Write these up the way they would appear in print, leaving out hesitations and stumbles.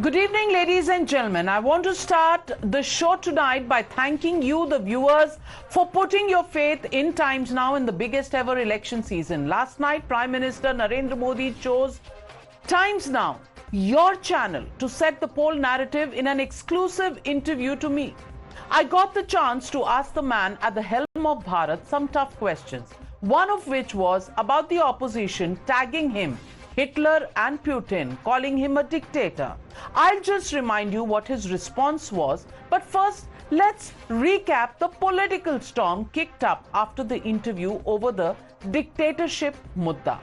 Good evening, ladies and gentlemen. I want to start the show tonight by thanking you, the viewers, for putting your faith in Times Now in the biggest ever election season. Last night, Prime Minister Narendra Modi chose Times Now, your channel, to set the poll narrative in an exclusive interview to me. I got the chance to ask the man at the helm of Bharat some tough questions, one of which was about the opposition tagging him Hitler and Putin, calling him a dictator. I'll just remind you what his response was, but first, let's recap the political storm kicked up after the interview over the dictatorship mudda.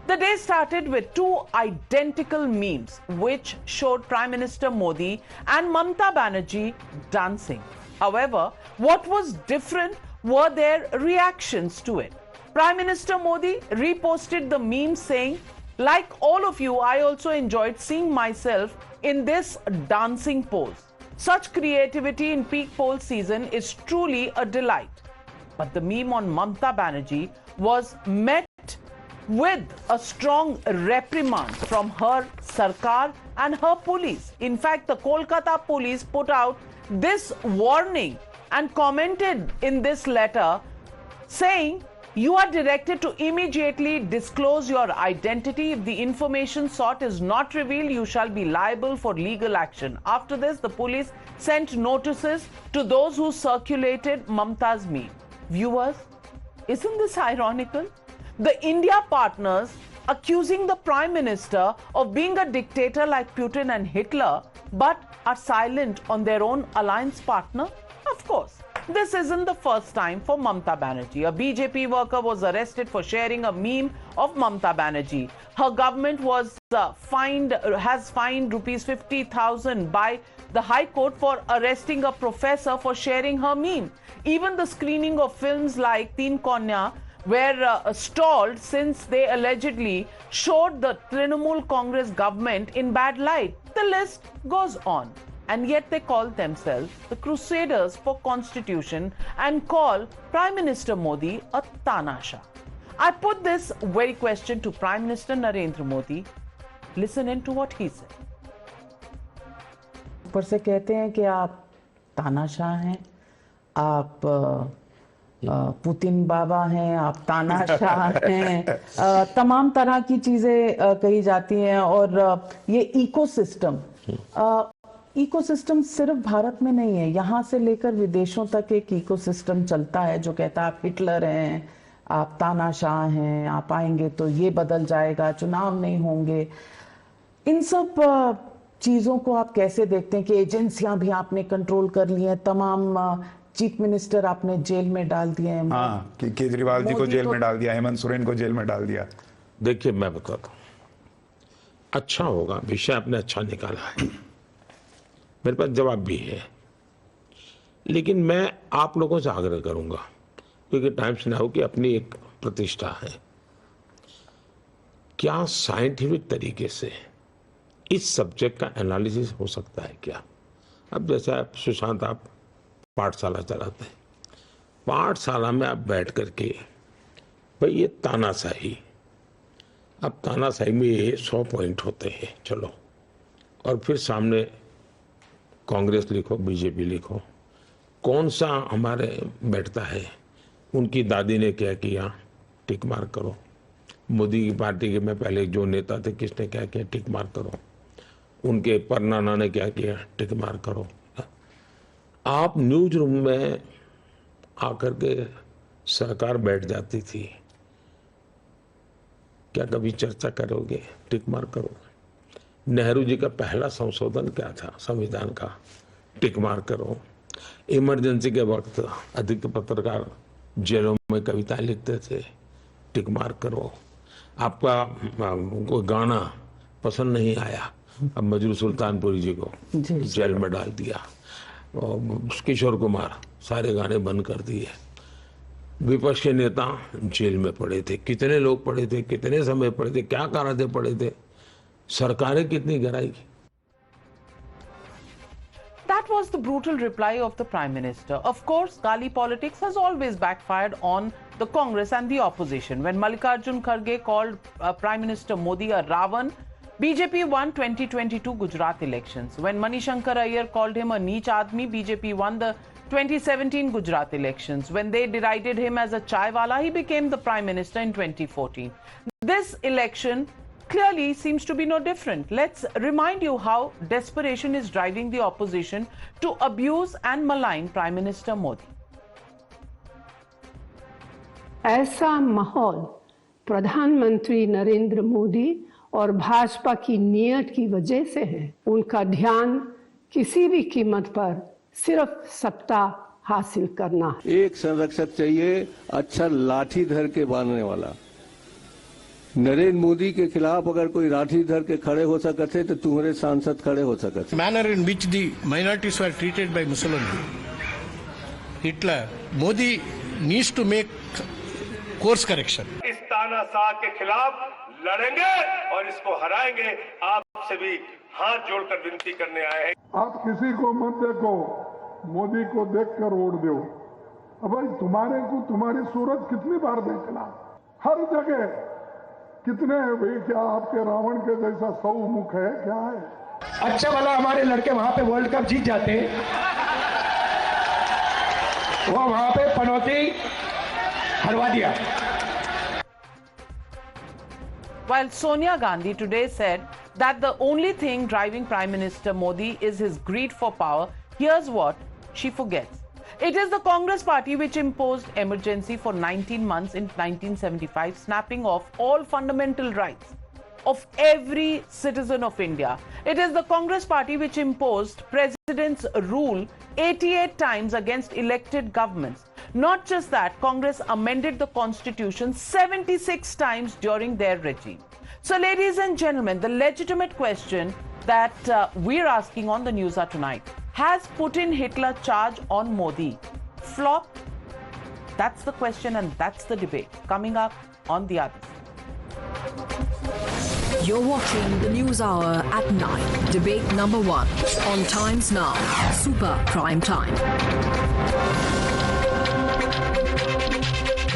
The day started with two identical memes which showed Prime Minister Modi and Mamata Banerjee dancing. However, what was different were their reactions to it. Prime Minister Modi reposted the meme saying, "Like all of you, I also enjoyed seeing myself in this dancing pose. Such creativity in peak poll season is truly a delight." But the meme on Mamata Banerjee was met with a strong reprimand from her Sarkar and her police. In fact, the Kolkata police put out this warning and commented in this letter saying, "You are directed to immediately disclose your identity. If the information sought is not revealed, you shall be liable for legal action." After this, the police sent notices to those who circulated Mamata's meme. Viewers, isn't this ironical? The India partners accusing the Prime Minister of being a dictator like Putin and Hitler, but are silent on their own alliance partner? Of course. This isn't the first time for Mamata Banerjee. A BJP worker was arrested for sharing a meme of Mamata Banerjee. Her government has fined rupees 50,000 by the High Court for arresting a professor for sharing her meme. Even the screening of films like Teen Konya were stalled since they allegedly showed the Trinamool Congress government in bad light. The list goes on. And yet they call themselves the Crusaders for Constitution and call Prime Minister Modi a Tanasha. I put this very question to Prime Minister Narendra Modi. Listen in to what he said. ऊपर से कहते हैं कि आप तानाशाह हैं, आप Putin बाबा हैं, आप तानाशाह हैं, तमाम तरह की चीजें कही जाती हैं। और ये इकोसिस्टम सिर्फ भारत में नहीं है, यहाँ से लेकर विदेशों तक एक इकोसिस्टम चलता है जो कहता है आप हिटलर हैं, आप तानाशाह हैं, आप आएंगे तो ये बदल जाएगा, चुनाव नहीं होंगे। इन सब चीजों को आप कैसे देखते हैं कि एजेंसियां भी आपने कंट्रोल कर ली हैं, तमाम चीफ मिनिस्टर आपने जेल में डाल दिए हैं। हाँ, केजरीवाल जी को जेल में डाल दिया, हेमंत सोरेन को जेल में डाल दिया। देखिए, मैं बताता हूँ, अच्छा होगा, विषय आपने अच्छा निकाला है, मेरे पास जवाब भी है, लेकिन मैं आप लोगों से आग्रह करूंगा, क्योंकि टाइम्स नाउ की अपनी एक प्रतिष्ठा है, क्या साइंटिफिक तरीके से इस सब्जेक्ट का एनालिसिस हो सकता है क्या? अब जैसे आप सुशांत, आप पाठशाला चलाते हैं, पाठशाला में आप बैठ करके भाई ये तानाशाही, अब तानाशाही में ये 100 पॉइंट होते हैं, चलो, और फिर सामने कांग्रेस लिखो, बीजेपी लिखो, कौन सा हमारे बैठता है, उनकी दादी ने क्या किया, टिक मार करो, मोदी की पार्टी के में पहले जो नेता थे किसने क्या किया, टिक मार करो, उनके परनाना ने क्या किया, टिक मार करो। आप न्यूज रूम में आकर के सरकार बैठ जाती थी, क्या कभी चर्चा करोगे, टिक मार करो। नेहरू जी का पहला संशोधन क्या था संविधान का, टिक मार करो। इमरजेंसी के वक्त अधिक पत्रकार जेलों में कविताएं लिखते थे, टिक मार करो। आपका कोई गाना पसंद नहीं आया, अब मजरू सुल्तानपुरी जी को जेल में डाल दिया, और किशोर कुमार सारे गाने बंद कर दिए। विपक्ष के नेता जेल में पड़े थे, कितने लोग पड़े थे, कितने समय पड़े थे, क्या कारण थे पड़े थे, सरकारें कितनी गिराएगी। That was the brutal reply of the Prime Minister. Of course, Gali politics has always backfired on the Congress and the opposition. When Mallikarjun Kharge called Prime Minister Modi a Ravan, BJP won 2022 Gujarat elections. When Manishankar Iyer called him a neech aadmi, BJP won the 2017 Gujarat elections. When they derided him as a chai wala, he became the Prime Minister in 2014. This election clearly seems to be no different. Let's remind you how desperation is driving the opposition to abuse and malign Prime Minister Modi. ऐसा माहौल प्रधानमंत्री नरेंद्र मोदी और भाजपा की नीयत की वजह से है। उनका ध्यान किसी भी कीमत पर सिर्फ सत्ता हासिल करना है। एक संरक्षक चाहिए, अच्छा लाठी धर के बांधने वाला। नरेंद्र मोदी के खिलाफ अगर कोई लाठी धर के खड़े हो सकते तो तुम्हारे सांसद खड़े हो सकते। Manner in which the minorities were treated by Mussolini, Hitler, Modi needs to make course correction. इस तानाशाह के खिलाफ लड़ेंगे और इसको हराएंगे। आपसे भी हाथ जोड़कर विनती करने आए हैं। आप किसी को मत देखो, मोदी को देखकर वोट दो। अब भाई तुम्हारे को तुम्हारी सूरत कितनी बार देखना, हर जगह कितने हैं भाई? क्या आपके रावण के जैसा 100 मुख है? क्या है? अच्छा वाला हमारे लड़के वहां पे वर्ल्ड कप जीत जाते, वो वहां पे पनौती हरवा दिया। While Sonia Gandhi today said that the only thing driving Prime Minister Modi is his greed for power, here's what she forgets. It is the Congress party which imposed emergency for 19 months in 1975, snapping off all fundamental rights of every citizen of India. It is the Congress party which imposed president's rule 88 times against elected governments. Not just that, Congress amended the constitution 76 times during their regime. So, ladies and gentlemen, the legitimate question that we're asking on the News Hour tonight: has Putin Hitler charge on Modi flop? That's the question and that's the debate coming up on the other side. You're watching the News Hour at 9. Debate number 1 on Times Now. Super Prime Time.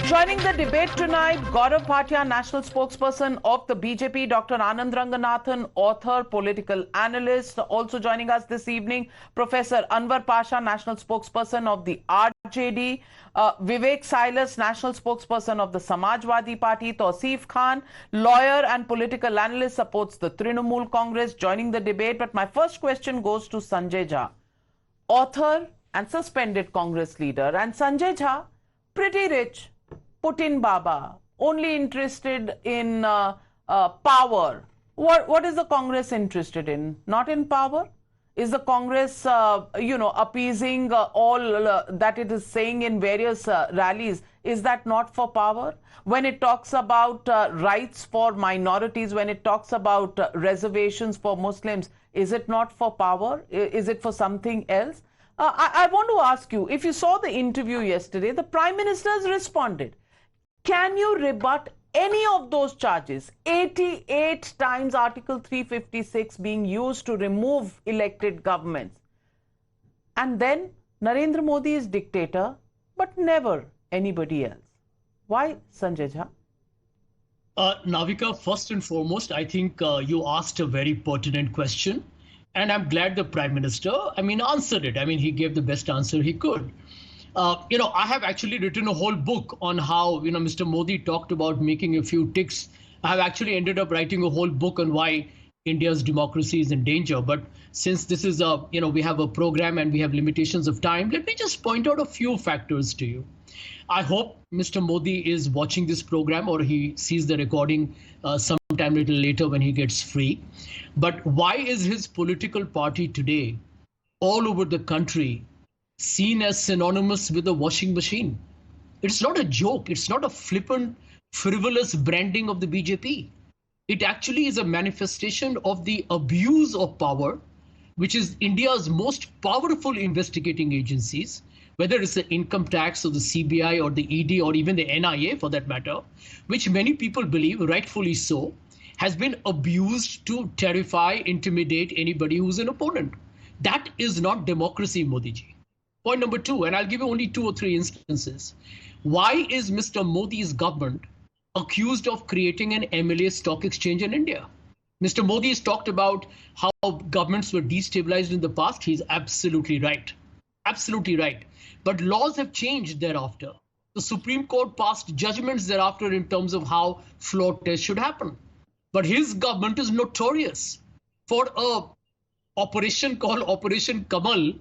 Joining the debate tonight, Gaurav Bhatia, national spokesperson of the BJP, Dr. Anand Ranganathan, author, political analyst. Also joining us this evening, Professor Anwar Pasha, national spokesperson of the RJD, Vivek Silas, national spokesperson of the Samajwadi Party, Tausif Khan, lawyer and political analyst, supports the Trinamool Congress, joining the debate. But my first question goes to Sanjay Jha, author and suspended Congress leader. And Sanjay Jha, pretty rich, Putin Baba, only interested in power. What is the Congress interested in? Not in power? Is the Congress, appeasing all that it is saying in various rallies? Is that not for power? When it talks about rights for minorities, when it talks about reservations for Muslims, is it not for power? Is it for something else? I want to ask you, if you saw the interview yesterday, the Prime Minister has responded. Can you rebut any of those charges? 88 times Article 356 being used to remove elected governments. And then Narendra Modi is dictator, but never anybody else. Why, Sanjay Jha? Navika, first and foremost, I think you asked a very pertinent question. And I'm glad the Prime Minister, answered it. He gave the best answer he could. I have actually written a whole book on how, Mr. Modi talked about making a few ticks. I have actually ended up writing a whole book on why India's democracy is in danger. But since this is we have a program and we have limitations of time, let me just point out a few factors to you. I hope Mr. Modi is watching this program or he sees the recording sometime a little later when he gets free. But why is his political party today all over the country seen as synonymous with a washing machine? It's not a joke. It's not a flippant, frivolous branding of the BJP. It actually is a manifestation of the abuse of power, which is India's most powerful investigating agencies, whether it's the income tax or the CBI or the ED or even the NIA for that matter, which many people believe, rightfully so, has been abused to terrify, intimidate anybody who's an opponent. That is not democracy, Modi ji. Point number 2, and I'll give you only 2 or 3 instances. Why is Mr. Modi's government accused of creating an MLA stock exchange in India? Mr. Modi has talked about how governments were destabilized in the past. He's absolutely right. Absolutely right. But laws have changed thereafter. The Supreme Court passed judgments thereafter in terms of how floor tests should happen. But his government is notorious for a operation called Operation Kamal,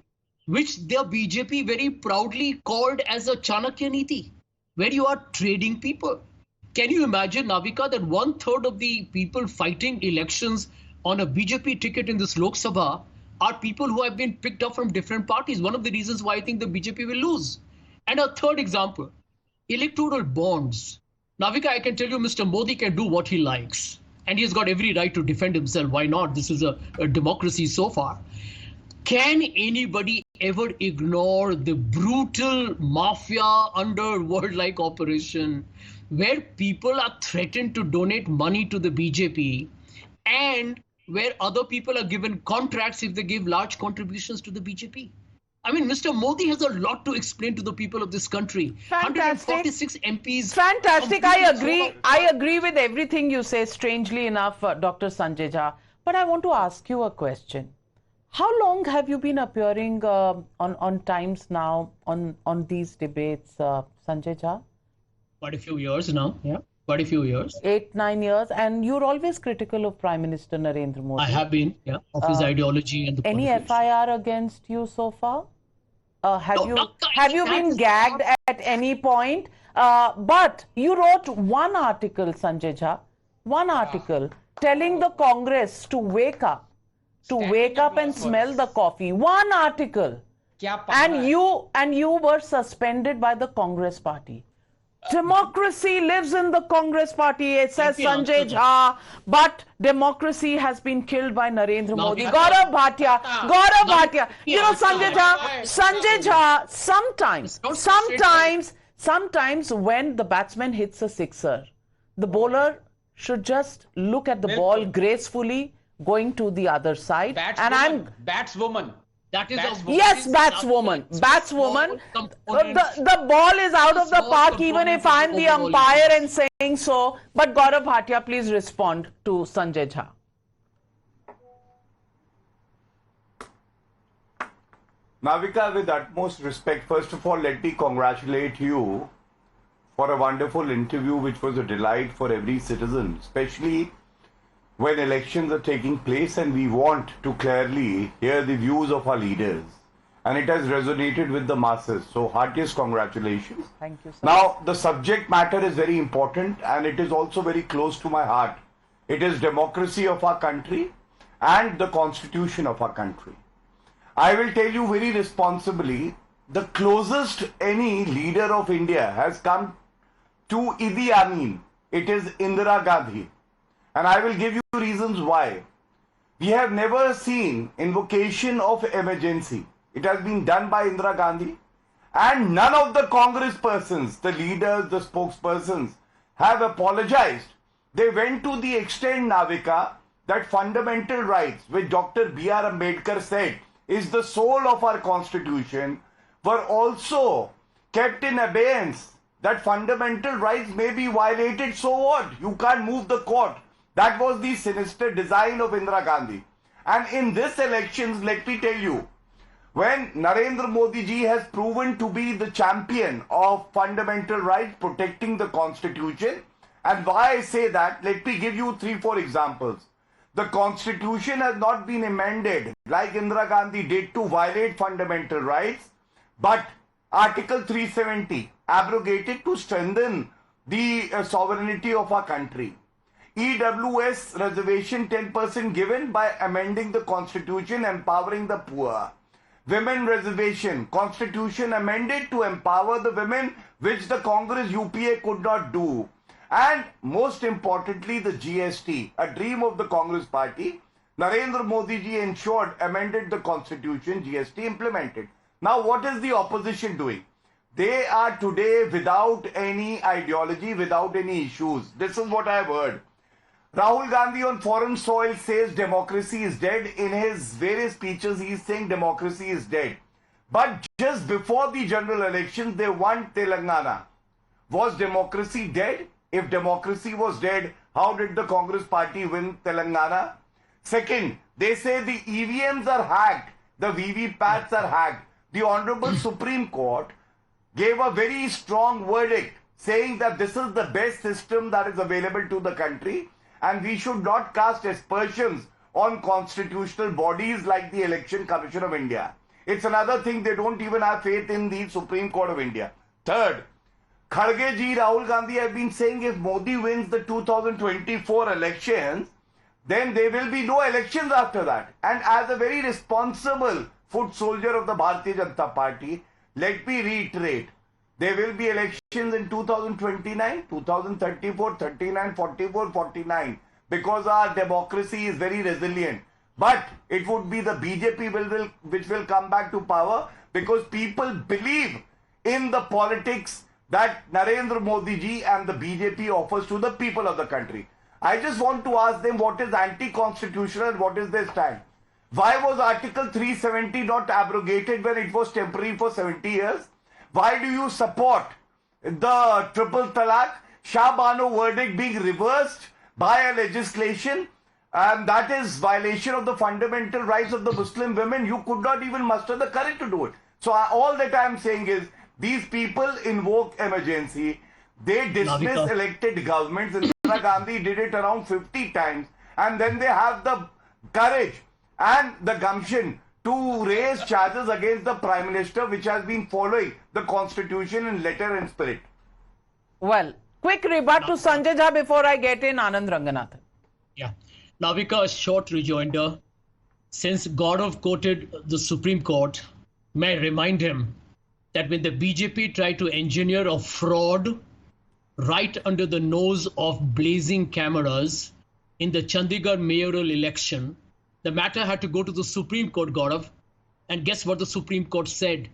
which the BJP very proudly called as a Chanakya Niti, where you are trading people. Can you imagine, Navika, that 1/3 of the people fighting elections on a BJP ticket in this Lok Sabha are people who have been picked up from different parties? One of the reasons why I think the BJP will lose. And a third example, electoral bonds. Navika, I can tell you Mr. Modi can do what he likes. And he has got every right to defend himself. Why not? This is a democracy so far. Can anybody ever ignore the brutal mafia underworld-like operation where people are threatened to donate money to the BJP and where other people are given contracts if they give large contributions to the BJP? I mean, Mr. Modi has a lot to explain to the people of this country. Fantastic. 146 MPs. Fantastic. I agree. I agree with everything you say, strangely enough, Dr. Sanjay Jha. But I want to ask you a question. How long have you been appearing on Times Now on these debates, Sanjay Jha? Quite a few years now, yeah. Quite a few years. 8-9 years. And you're always critical of Prime Minister Narendra Modi. I have been, yeah, of his ideology and the Any politics. FIR against you so far? Have you been that's gagged at any point? But you wrote one article, Sanjay Jha, one article telling the Congress to wake up and smell the coffee. One article. And you were suspended by the Congress party. Democracy lives in the Congress party, it says Sanjay Jha, but democracy has been killed by Narendra Modi. Gaurav Bhatia. You know, Sanjay Jha, sometimes when the batsman hits a sixer, the bowler should just look at the ball gracefully going to the other side. Batswoman. That is yes, batswoman. The ball is out of the park, even if I'm the umpire and saying so. But Gaurav Bhatia, please respond to Sanjay Jha. Navika, with utmost respect, first of all, let me congratulate you for a wonderful interview, which was a delight for every citizen, especially when elections are taking place and we want to clearly hear the views of our leaders. And it has resonated with the masses. So heartiest congratulations. Thank you, sir. Now, the subject matter is very important and it is also very close to my heart. It is democracy of our country and the constitution of our country. I will tell you very responsibly, the closest any leader of India has come to Idi Amin, it is Indira Gandhi. And I will give you reasons why. We have never seen invocation of emergency. It has been done by Indira Gandhi. And none of the Congress persons, the leaders, the spokespersons, have apologized. They went to the extent, Navika, that fundamental rights, which Dr. B.R. Ambedkar said is the soul of our constitution, were also kept in abeyance. That fundamental rights may be violated, so what? You can't move the court. That was the sinister design of Indira Gandhi. And in this elections, let me tell you, when Narendra Modi ji has proven to be the champion of fundamental rights, protecting the constitution, and why I say that, let me give you 3-4 examples. The constitution has not been amended like Indira Gandhi did to violate fundamental rights, but Article 370 abrogated to strengthen the sovereignty of our country. EWS reservation 10% given by amending the constitution, empowering the poor. Women reservation, constitution amended to empower the women, which the Congress UPA could not do. And most importantly, the GST, a dream of the Congress party. Narendra Modi ji ensured, amended the constitution, GST implemented. Now what is the opposition doing? They are today without any ideology, without any issues. This is what I have heard. Rahul Gandhi on foreign soil says democracy is dead. In his various speeches, he is saying democracy is dead. But just before the general elections, they won Telangana. Was democracy dead? If democracy was dead, How did the Congress party win Telangana? Second, they say the EVMs are hacked, the VVPATs are hacked. The Honorable Supreme Court gave a very strong verdict saying that this is the best system that is available to the country and we should not cast aspersions on constitutional bodies like the Election Commission of India. It's another thing, they don't even have faith in the Supreme Court of India. Third, Kharge ji, Rahul Gandhi have been saying if Modi wins the 2024 elections, then there will be no elections after that. And as a very responsible foot soldier of the Bharatiya Janata Party, let me reiterate, there will be elections in 2029, 2034, 39, 44, 49, because our democracy is very resilient. But it would be the BJP which will come back to power because people believe in the politics that Narendra Modi ji and the BJP offers to the people of the country. I just want to ask them what is anti-constitutional and what is their stand. Why was Article 370 not abrogated when it was temporary for 70 years? Why do you support the triple talaq, Shah Bano verdict being reversed by a legislation? And that is violation of the fundamental rights of the Muslim women. You could not even muster the courage to do it. So all that I am saying is these people invoke emergency. They dismiss elected governments. Indira Gandhi did it around 50 times. And then they have the courage and the gumption to raise charges against the Prime Minister, which has been following the Constitution in letter and spirit. Well, quick rebut to Sanjay Jha before I get in Anand Ranganathan. Yeah. Navika, a short rejoinder. Since Gaurav quoted the Supreme Court, may I remind him that when the BJP tried to engineer a fraud right under the nose of blazing cameras in the Chandigarh mayoral election, the matter had to go to the Supreme Court, Gaurav. And guess what the Supreme Court said?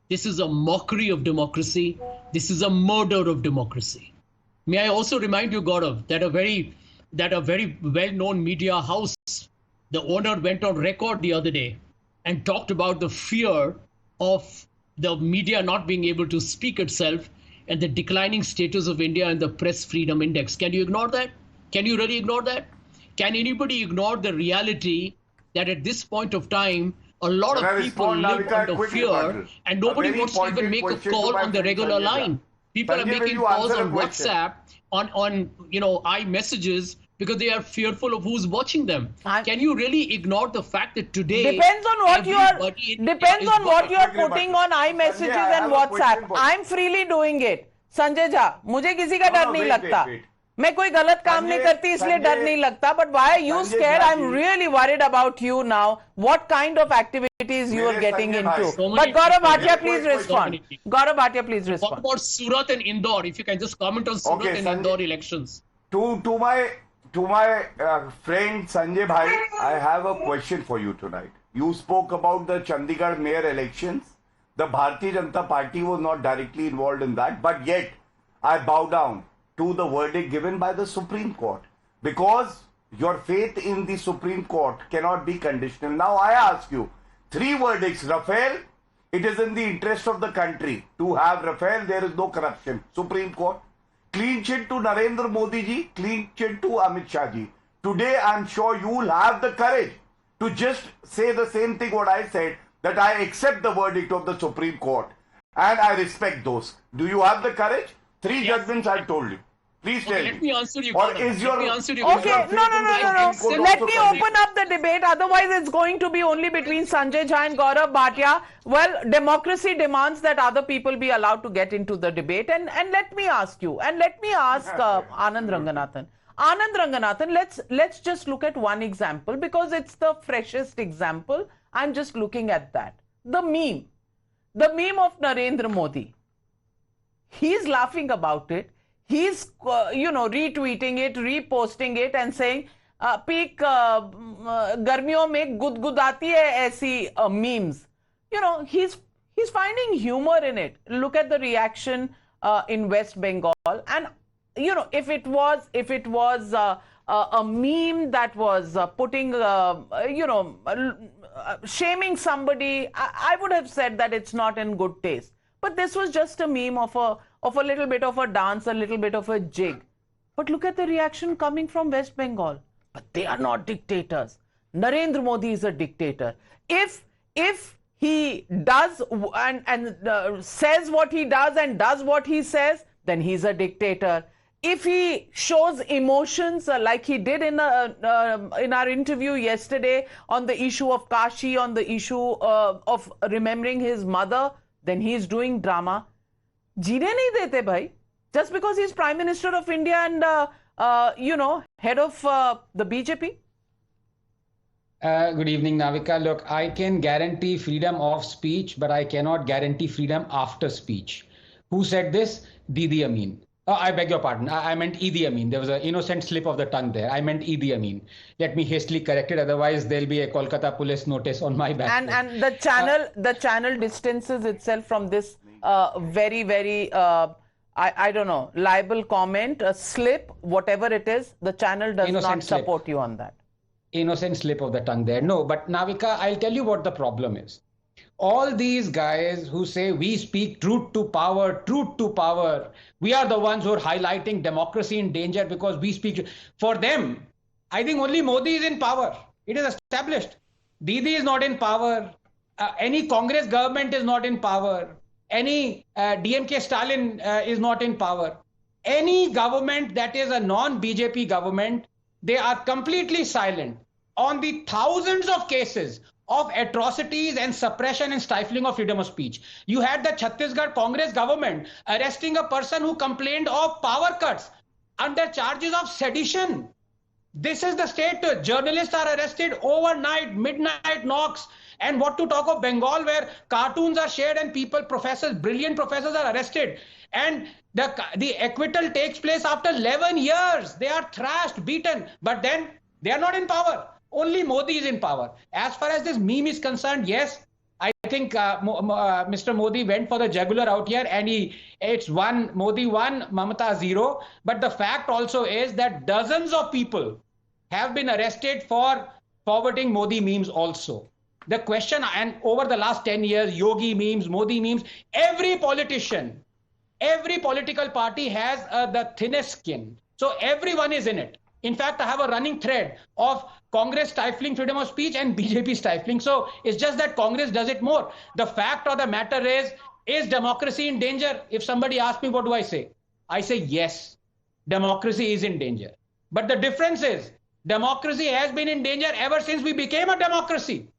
This is a mockery of democracy. This is a murder of democracy. May I also remind you, Gaurav, that a very well-known media house, the owner went on record the other day and talked about the fear of the media not being able to speak itself and the declining status of India in the Press Freedom Index. Can you ignore that? Can you really ignore that? Can anybody ignore the reality that at this point of time, a lot of people live under fear and nobody wants to even make a call on the regular line? People are making calls on WhatsApp, on iMessages, because they are fearful of who's watching them. Can you really ignore the fact that today depends on what you are putting on iMessages and WhatsApp? I'm freely doing it. Sanjay Jha, मुझे किसी का डर नहीं लगता. मैं कोई गलत काम नहीं करती इसलिए डर नहीं लगता. But why are you scared? I'm really worried about you now. What kind of activities you are getting into? But Gaurav Bhatia, please respond. Gaurav Bhatia, please respond. What about Surat and Indore? If you can just comment on Surat and Indore elections. To my friend Sanjay Bhai, I have a question for you tonight. You spoke about the Chandigarh mayor elections. The Bharatiya Janata Party was not directly involved in that, but yet I bow down to the verdict given by the Supreme Court because your faith in the Supreme Court cannot be conditional. Now I ask you, 3 verdicts, Rafale, it is in the interest of the country to have Rafale, there is no corruption. Supreme Court. Clean chit to Narendra Modi ji, clean chit to Amit Shah ji. Today I am sure you will have the courage to just say the same thing what I said, that I accept the verdict of the Supreme Court and I respect those. Do you have the courage? 3 judgments I told you. Please tell me. Let me answer you. Okay, no. Let me open up the debate. Otherwise, it's going to be only between Sanjay Jha and Gaurav Bhatia. Well, democracy demands that other people be allowed to get into the debate. And let me ask you, and let me ask Anand Ranganathan. Anand Ranganathan, let's just look at one example because it's the freshest example. I'm just looking at that. The meme of Narendra Modi. He's laughing about it. He's, retweeting it, reposting it and saying, peak गर्मियों में गुदगुदाती है ऐसी memes. He's finding humor in it. Look at the reaction in West Bengal. And, if it was a meme that was putting, shaming somebody, I would have said that it's not in good taste. But this was just a meme of a little bit of a dance, a little bit of a jig. But look at the reaction coming from West Bengal. But they are not dictators. Narendra Modi is a dictator. If he does and says what he does and does what he says, then he's a dictator. If he shows emotions like he did in our interview yesterday on the issue of Kashi, on the issue of remembering his mother, then he's doing drama. Jeene nahi dete bhai. Just because he's Prime Minister of India and, head of the BJP? Good evening, Navika. Look, I can guarantee freedom of speech, but I cannot guarantee freedom after speech. Who said this? Didi Amin. Oh, I beg your pardon. I meant Idi Amin. There was an innocent slip of the tongue there. I meant Idi Amin. Let me hastily correct it. Otherwise, there'll be a Kolkata police notice on my back. And the channel distances itself from this very, very... I don't know, libel comment, a slip, whatever it is, the channel does not support you on that. Innocent slip of the tongue there. No, but Navika, I'll tell you what the problem is. All these guys who say we speak truth to power, we are the ones who are highlighting democracy in danger because we speak. For them, I think only Modi is in power. It is established. Didi is not in power. Any Congress government is not in power. Any DMK Stalin is not in power. Any government that is a non-BJP government, they are completely silent on the thousands of cases of atrocities and suppression and stifling of freedom of speech. You had the Chhattisgarh Congress government arresting a person who complained of power cuts under charges of sedition. This is the state. Journalists are arrested overnight, midnight knocks. And what to talk of Bengal, where cartoons are shared and brilliant professors are arrested. And the acquittal takes place after 11 years. They are thrashed, beaten. But then they are not in power. Only Modi is in power. As far as this meme is concerned, yes, I think Mr. Modi went for the jugular out here and it's Modi 1, Mamata 0. But the fact also is that dozens of people have been arrested for forwarding Modi memes also. The question, and over the last 10 years, Yogi memes, Modi memes, every politician, every political party has the thinnest skin. So everyone is in it. In fact, I have a running thread of Congress stifling freedom of speech and BJP stifling. So it's just that Congress does it more. The fact of the matter is democracy in danger? If somebody asks me, what do I say? I say, yes, democracy is in danger. But the difference is, democracy has been in danger ever since we became a democracy.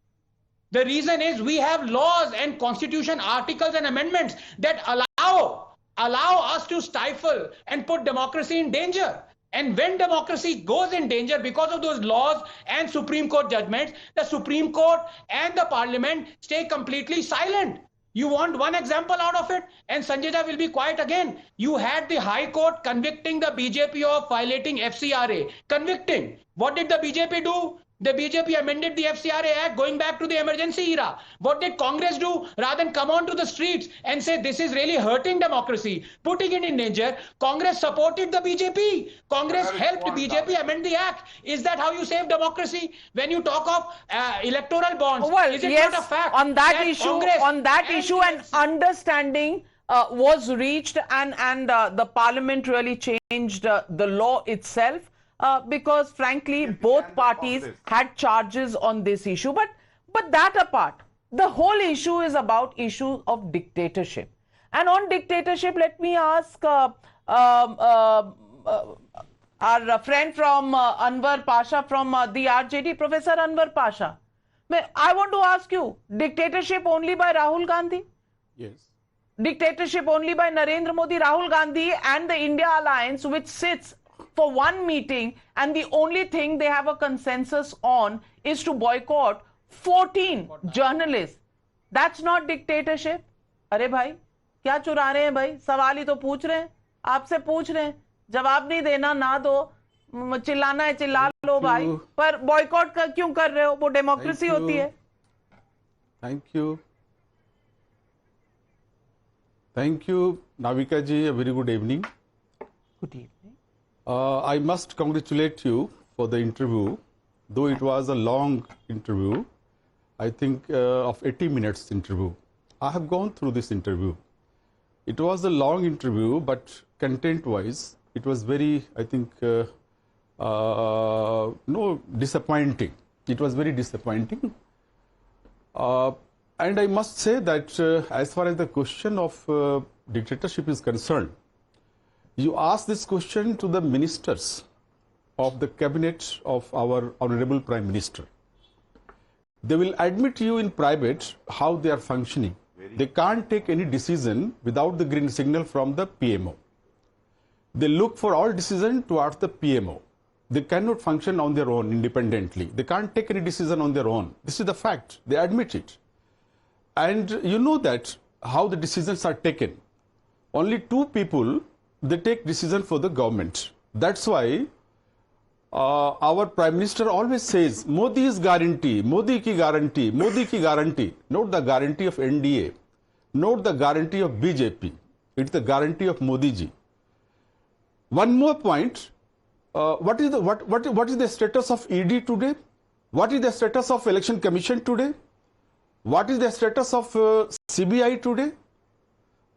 The reason is we have laws and constitution articles and amendments that allow us to stifle and put democracy in danger. And when democracy goes in danger because of those laws and Supreme Court judgments, the Supreme Court and the Parliament stay completely silent. You want one example out of it, and Sanjay will be quiet again. You had the High Court convicting the BJP of violating FCRA. Convicting. What did the BJP do? The BJP amended the FCRA Act going back to the emergency era. What did Congress do? Rather than come onto the streets and say this is really hurting democracy, putting it in danger, Congress supported the BJP. Congress helped BJP amend the act. Is that how you save democracy? When you talk of electoral bonds, well, is it yes, not a fact on that issue, an understanding was reached and the parliament really changed the law itself. Because frankly, both parties had charges on this issue. But that apart, the whole issue is about issue of dictatorship. And on dictatorship, let me ask our friend from Anwar Pasha from the RJD, Professor Anwar Pasha. I want to ask you, dictatorship only by Rahul Gandhi? Yes. Dictatorship only by Narendra Modi, Rahul Gandhi and the India Alliance, which sits for one meeting, and the only thing they have a consensus on is to boycott 14 journalists. That's not dictatorship. अरे भाई क्या चुरा रहे हैं भाई? सवाल ही तो पूछ रहे हैं, आपसे पूछ रहे हैं, जवाब नहीं देना, ना दो, चिल्लाना है चिल्ला लो भाई, पर बॉयकॉट क्यों कर रहे हो? वो डेमोक्रेसी होती है. Thank you, Navika ji. A very good evening. Good evening. I must congratulate you for the interview, though it was a long interview, I think of 80 minutes interview. I have gone through this interview. It was a long interview, but content-wise, it was very, I think, disappointing. It was very disappointing. And I must say that as far as the question of dictatorship is concerned, you ask this question to the ministers of the cabinet of our Honorable Prime Minister. They will admit you in private how they are functioning. They can't take any decision without the green signal from the PMO. They look for all decision towards the PMO. They cannot function on their own independently. They can't take any decision on their own. This is the fact. They admit it. And you know that how the decisions are taken. Only two people, they take decision for the government. That's why our Prime Minister always says, Modi's guarantee, Modi ki guarantee, Modi ki guarantee. Not the guarantee of NDA, not the guarantee of BJP. It's the guarantee of Modi ji. One more point. What is the status of ED today? What is the status of Election Commission today? What is the status of CBI today?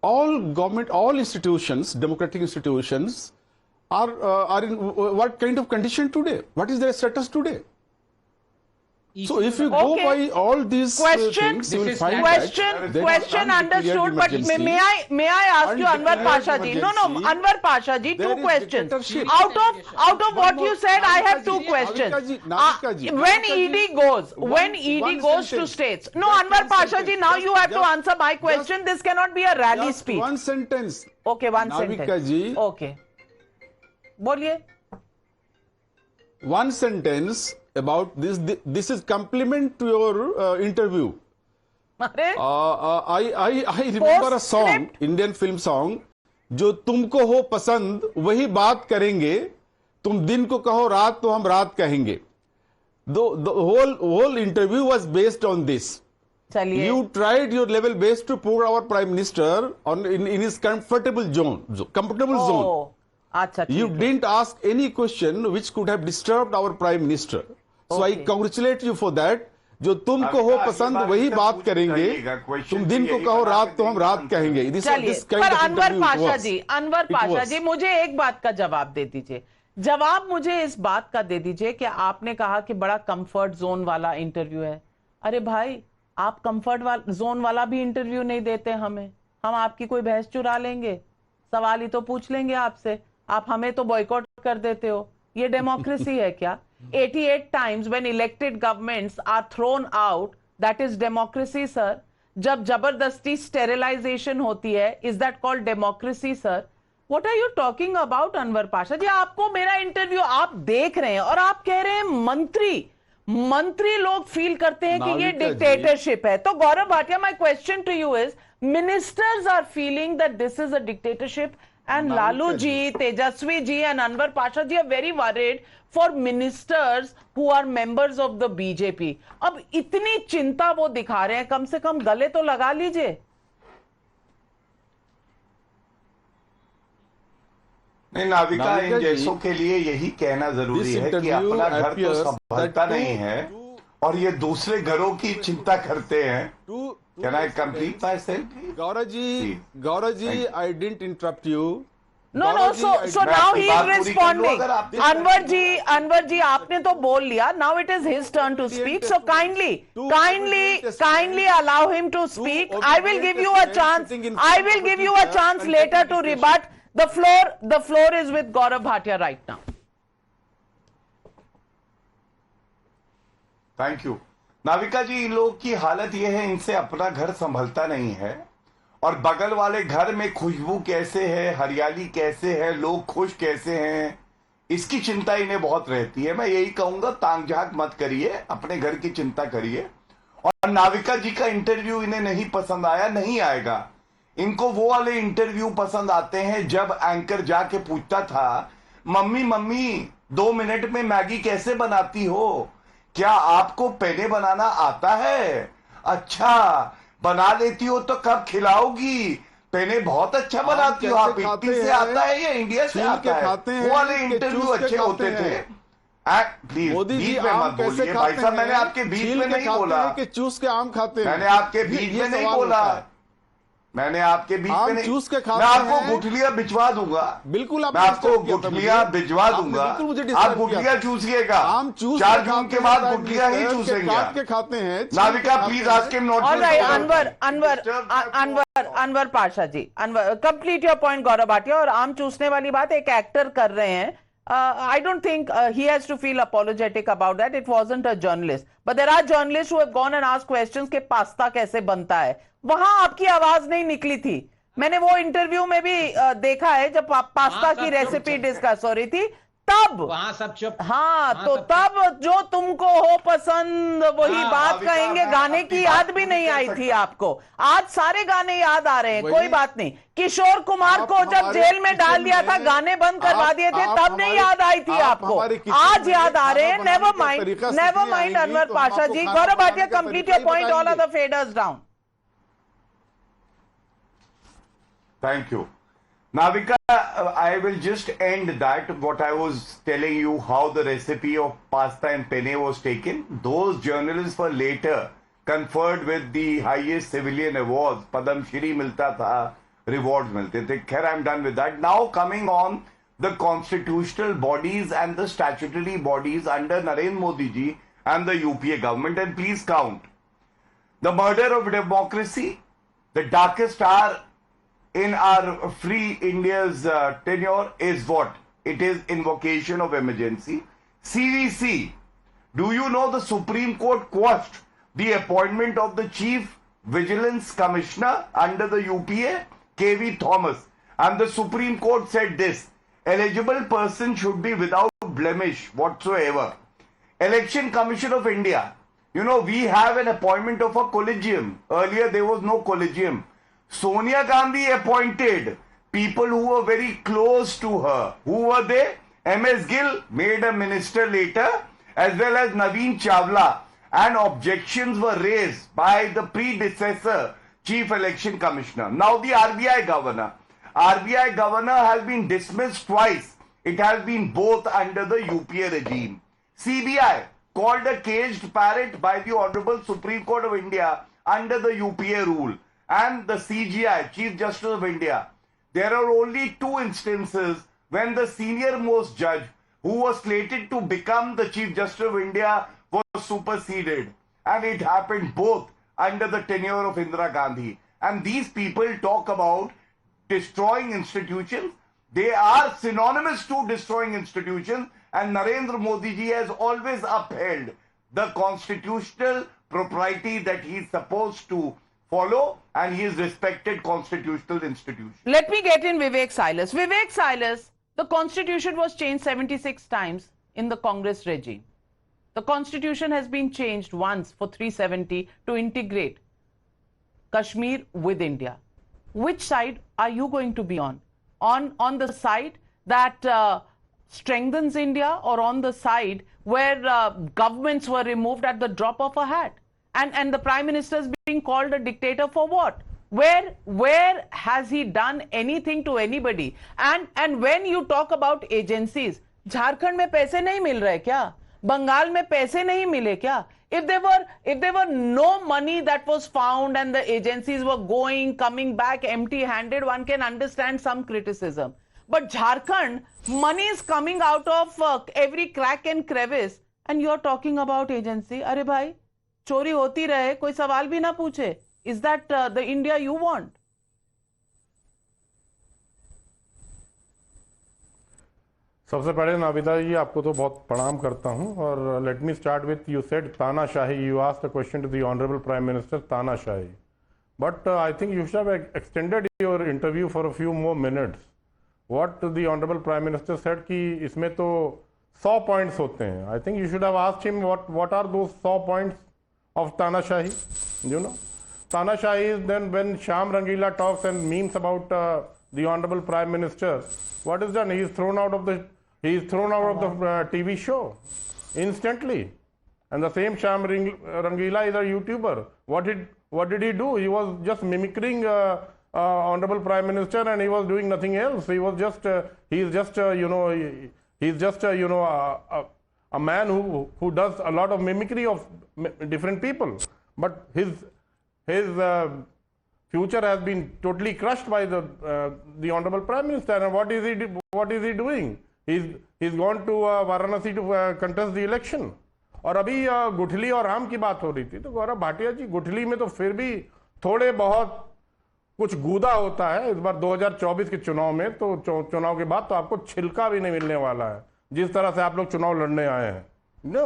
All government, all institutions, democratic institutions, are in what kind of condition today? What is their status today? So if you go by all these things, you will find question understood. But may I ask you, Anwar Pasha ji? No, Anwar Pasha ji, two questions. Out of what you said, I have two questions. When ED goes to states, no, Anwar Pasha ji, now you have to answer my question. This cannot be a rally speech. One sentence. Okay, one sentence. Ji, okay. Boliye. One sentence about this. This is compliment to your interview. I remember a song, Indian film song, जो तुमको हो पसंद वही बात करेंगे, तुम दिन को कहो रात तो हम रात कहेंगे. The whole interview was based on this. You tried your level best to put our Prime Minister in his comfortable zone. You didn't ask any question which could have disturbed our Prime Minister. So I congratulate you for that. जो तुमको हो पसंद वही बात करेंगे, तुम दिन को कहो रात तो हम रात कहेंगे. पर अनवर पाशा जी, मुझे एक बात का जवाब दे दीजिए. जवाब मुझे इस बात का दे दीजिए कि आपने कहा कि बड़ा कंफर्ट जोन वाला इंटरव्यू है. अरे भाई, आप कंफर्ट जोन वाला भी इंटरव्यू नहीं देते हमें. हम आपकी कोई बहस चुरा लेंगे, सवाल ही तो पूछ लेंगे आपसे. आप हमें तो बॉयकॉट कर देते हो. ये डेमोक्रेसी है क्या? 88 times when elected governments are thrown out, that is democracy, sir. जब जबरदस्ती sterilization होती है, is that called democracy, sir? What are you talking about, Anwar Pasha जी? आपको मेरा इंटरव्यू आप देख रहे हैं और आप कह रहे हैं मंत्री लोग फील करते हैं कि ये डिक्टेटरशिप है. तो Gaurav Bhatia, my question to you is, ministers are feeling that this is a dictatorship. And Lalu ji, Tejaswi ji and Anwar Pasha ji are very worried for ministers who are members of the BJP. अब इतनी चिंता वो दिखा रहे हैं, कम से कम गले तो लगा लीजिए. नहीं, नाविका, इन जैसों के लिए यही कहना जरूरी है कि अपना घर तो संभलता नहीं है और ये दूसरे घरों की चिंता करते हैं. Can I complete myself? Gaurav ji, I didn't interrupt you. No. So now he is responding. Anwar ji, आपने तो बोल लिया. Now it is his turn to speak. So kindly allow him to speak. I will give you a chance later to rebut. The floor is with Gaurav Bhatia right now. Thank you. Navika जी, इन लोगों की हालत यह है, इनसे अपना घर संभलता नहीं है और बगल वाले घर में खुशबू कैसे है, हरियाली कैसे है, लोग खुश कैसे हैं, इसकी चिंता इन्हें बहुत रहती है. मैं यही कहूंगा, तांग झांक मत करिए, अपने घर की चिंता करिए. और नाविका जी का इंटरव्यू इन्हें नहीं पसंद आया, नहीं आएगा. इनको वो वाले इंटरव्यू पसंद आते हैं जब एंकर जाके पूछता था, मम्मी 2 मिनट में मैगी कैसे बनाती हो, क्या आपको पेने बनाना आता है? अच्छा, बना लेती हो तो कब खिलाओगी? पेने बहुत अच्छा बनाती हो आप. इटली से आता है या इंडिया से आता है? वो वाले इंटरव्यू अच्छे होते थे. प्लीज बीच में मत बोलिए भाई साहब. मैंने आपके बीच में नहीं बोला कि चूस के आम खाते हैं. मैंने आपके बीच में नहीं बोला. मैंने आपके बीच में नहीं, चूस के मैं खाते आपको हैं। गुठलियां भिजवा दूंगा, बिल्कुल मैं आपको गुठलियां भिजवा दूंगा, बिल्कुल मुझे आप डिस्टर्ब गुठलियां किया। चूसिएगा, आम चूस 4 के जून खाते के हैं, बाद प्राइम गुठलियां ही मिनिस्टर, चूसेंगे काट आप। के खाते हैं, छील नाविका के प्लीज खाते ask him not All to right, Anwar Pasha ji, complete your point, Gaurav Bhatia. और आम चूसने वाली बात एक एक्टर कर रहे हैं. I don't think he has to feel apologetic about that. It wasn't a journalist. But there are journalists who have gone and asked questions कि पास्ता कैसे बनता है. वहां आपकी आवाज नहीं निकली थी. मैंने वो इंटरव्यू में भी देखा है जब पास्ता की रेसिपी डिस्कस हो रही थी, तब वहां सब चुप। हाँ, तो तब जो तुमको हो पसंद वही बात कहेंगे. गाने की याद भी नहीं आई थी आपको. आज सारे गाने याद आ रहे हैं, कोई बात नहीं. किशोर कुमार को जब जेल में डाल दिया था, गाने बंद करवा दिए थे, तब नहीं याद आई थी आपको. आज याद आ रहे हैं. Never mind Anwar Pasha ji. Gaurav Bhatia, complete your point. All are the faders down. Thank you. Navika, I will just end that, what I was telling you, how the recipe of pasta and penne was taken. Those journalists were later conferred with the highest civilian awards. Padam Shri milta tha, rewards milte the. Khair, I'm done with that. Now coming on the constitutional bodies and the statutory bodies under Narendra Modi ji and the UPA government, and please count. The murder of democracy, the darkest hour in our free India's tenure is what? It is invocation of emergency. CVC. Do you know the Supreme Court quashed the appointment of the Chief Vigilance Commissioner under the UPA, KV Thomas? And the Supreme Court said this: eligible person should be without blemish whatsoever. Election Commission of India. You know, we have an appointment of a collegium. Earlier there was no collegium. Sonia Gandhi appointed people who were very close to her. Who were they? MS Gill, made a minister later, as well as Naveen Chawla. And objections were raised by the predecessor Chief Election Commissioner. Now the RBI governor. RBI governor has been dismissed twice. It has been both under the UPA regime. CBI, called a caged parrot by the Honorable Supreme Court of India under the UPA rule. And the CGI, Chief Justice of India. There are only 2 instances when the senior most judge who was slated to become the Chief Justice of India was superseded. And it happened both under the tenure of Indira Gandhi. And these people talk about destroying institutions. They are synonymous to destroying institutions. And Narendra Modi ji has always upheld the constitutional propriety that he is supposed to follow, and he is respected constitutional institution. Let me get in Vivek Silas. Vivek Silas, the constitution was changed 76 times in the Congress regime. The constitution has been changed once for 370 to integrate Kashmir with India. Which side are you going to be on? On the side that strengthens India, or on the side where governments were removed at the drop of a hat? And the Prime Minister is being called a dictator for what? Where has he done anything to anybody? And when you talk about agencies, Jharkhand में पैसे नहीं मिल रहे क्या? बंगाल में पैसे नहीं मिले क्या? If there were no money that was found and the agencies were coming back empty-handed, one can understand some criticism. But Jharkhand, money is coming out of every crack and crevice, and you're talking about agency. अरे भाई, चोरी होती रहे, कोई सवाल भी ना पूछे. Is that the India you want? सबसे पहले नाविदा जी आपको तो बहुत प्रणाम करता हूं, और let me start with you said तानाशाही. You asked a question to the honourable prime minister, तानाशाही. But I think you should have extended your interview for a few more minutes. What the honourable prime minister said कि इसमें तो 100 points होते हैं. I think you should have asked him what are those 100 पॉइंट्स of Tanashahi. You know, Tanashahi is then when Shyam Rangila talks and memes about the honorable Prime Minister. What is done? He is thrown out of the TV show instantly. And the same Shyam Rangila is a YouTuber. What did he do? He was just mimicking honorable Prime Minister, and he was doing nothing else. He was just a man who does a lot of mimicry of different people. But his future has been totally crushed by the honorable Prime Minister. And what is he doing? He's gone to Varanasi to contest the election. और अभी गुठली और आम की बात हो रही थी, तो गौरव भाटिया जी, गुठली में तो फिर भी थोड़े बहुत कुछ गूदा होता है। इस बार 2024 के चुनाव में तो चुनाव के बाद तो आपको छिलका भी नहीं मिलने वाला है, जिस तरह से आप लोग चुनाव लड़ने आए हैं ना।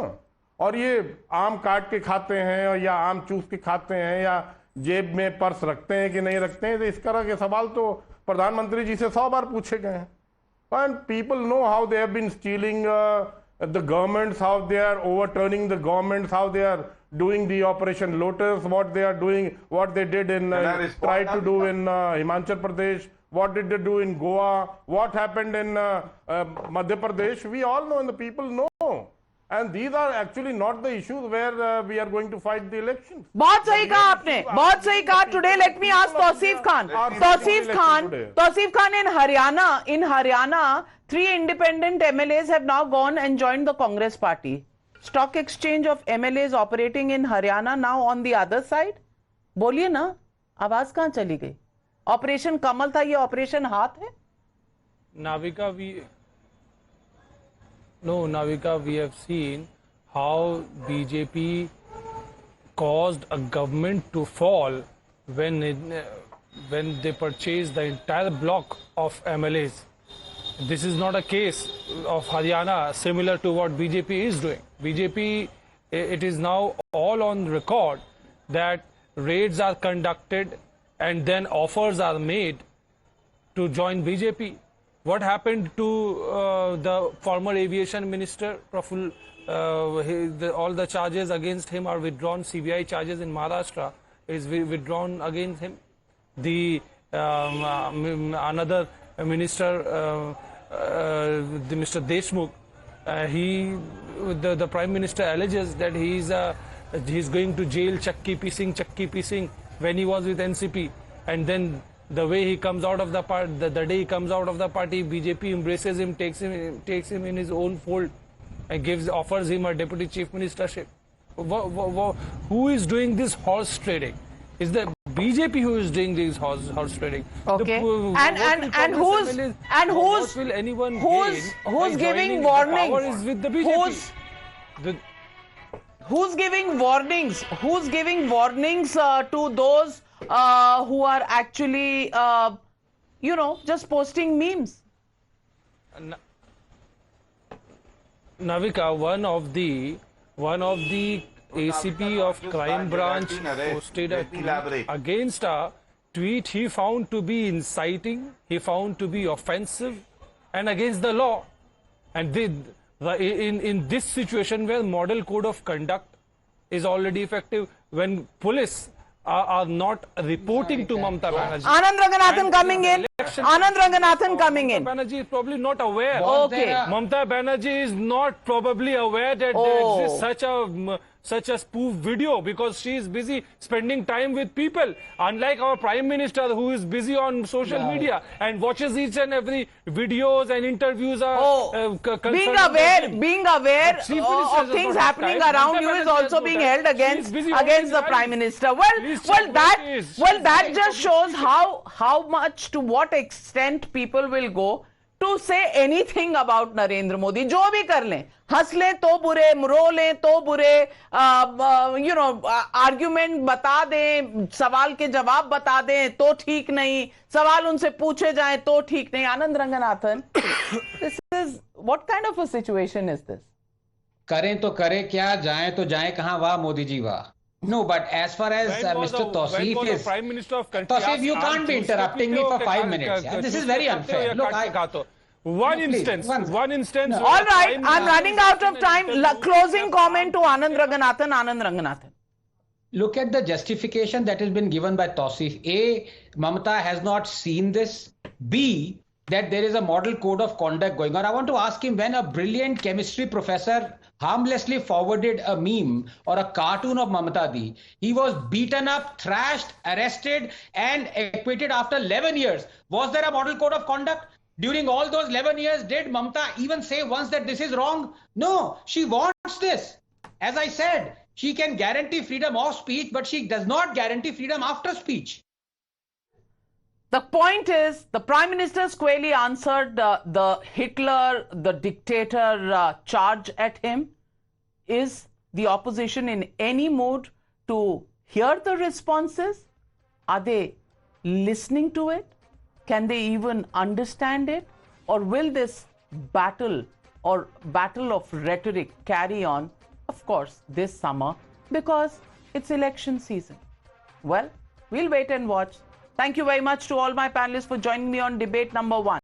और ये आम काट के खाते हैं या आम चूस के खाते हैं या जेब में पर्स रखते हैं कि नहीं रखते हैं, तो इस तरह के सवाल तो प्रधानमंत्री जी से 100 बार पूछे गए हैं। And people know how they have been stealing the governments, how they are overturning the governments, how they are doing the Operation Lotus, what they are doing, what they did in tried to do in Himachal Pradesh, what did they do in Goa, what happened in Madhya Pradesh. We all know and the people know. And these are actually not the issues where we are going to fight the elections. बहुत सही कहा आपने, बहुत सही कहा. Today let me ask Tausif Khan. Tausif Khan, in Haryana, 3 independent MLAs have now gone and joined the Congress party. Stock exchange of MLAs operating in Haryana now on the other side. बोलिए ना, आवाज कहाँ चली गई? Operation कमल था, ये operation हाथ है? Navika, we have seen how BJP caused a government to fall when they purchased the entire block of MLAs. This is not a case of Haryana similar to what BJP is doing. BJP, it is now all on record that raids are conducted and then offers are made to join BJP. What happened to the former aviation minister, Praful? All the charges against him are withdrawn. CBI charges in Maharashtra is withdrawn against him. The another minister, Mr. Deshmukh, the Prime Minister alleges that he's going to jail chakki piecing when he was with NCP, and then the way he comes out of the party, the day he comes out of the party, BJP embraces him, takes him in his own fold, and offers him a deputy chief ministership. Who is doing this horse trading? Is the BJP who is doing this horse trading? Okay. Who's giving warnings? Power is with the BJP. Who's giving warnings? Who's giving warnings to those who are actually, just posting memes? Navika, one of the ACP of Crime Branch posted a tweet against a tweet he found to be inciting, he found to be offensive and against the law. And in this situation where model code of conduct is already effective, when police are not reporting to Mamata Banerjee. Anand Ranganathan coming in. Mamata Banerjee is probably not aware. Okay. Mamata Banerjee is not probably aware that there exists such a spoof video because she is busy spending time with people. Unlike our Prime Minister who is busy on social media and watches each and every videos and interviews. Being aware of things happening around you is also being held against the Prime Minister. Well, that just shows how much, to what extent people will go to say anything about Narendra Modi. जो भी कर लें, हंस लें तो बुरे, रो लें तो बुरे, आर्ग्यूमेंट बता दें, सवाल के जवाब बता दें तो ठीक नहीं, सवाल उनसे पूछे जाएं तो ठीक नहीं. आनंद Ranganathan, this is, what kind of a situation is this? करें तो करें क्या, जाएं तो जाएं कहां, वाह मोदी जी वाह. No, but as far as Mr. Tausif is, Prime Minister of country, Tausif, you can't be interrupting me for 5 minutes. This is very unfair. Look, one instance. All right, I'm running out of time. Closing comment to Anand Ranganathan. Look at the justification that has been given by Tausif. A, Mamata has not seen this. B, that there is a model code of conduct going on. I want to ask him, when a brilliant chemistry professor harmlessly forwarded a meme or a cartoon of Mamata Di, he was beaten up, thrashed, arrested and acquitted after 11 years. Was there a model code of conduct? During all those 11 years, did Mamata even say once that this is wrong? No, she wants this. As I said, she can guarantee freedom of speech, but she does not guarantee freedom after speech. The point is, the Prime Minister squarely answered the Hitler, the dictator charge at him. Is the opposition in any mood to hear the responses? Are they listening to it? Can they even understand it? Or will this battle or battle of rhetoric carry on, of course, this summer because it's election season? Well, we'll wait and watch. Thank you very much to all my panelists for joining me on debate number 1.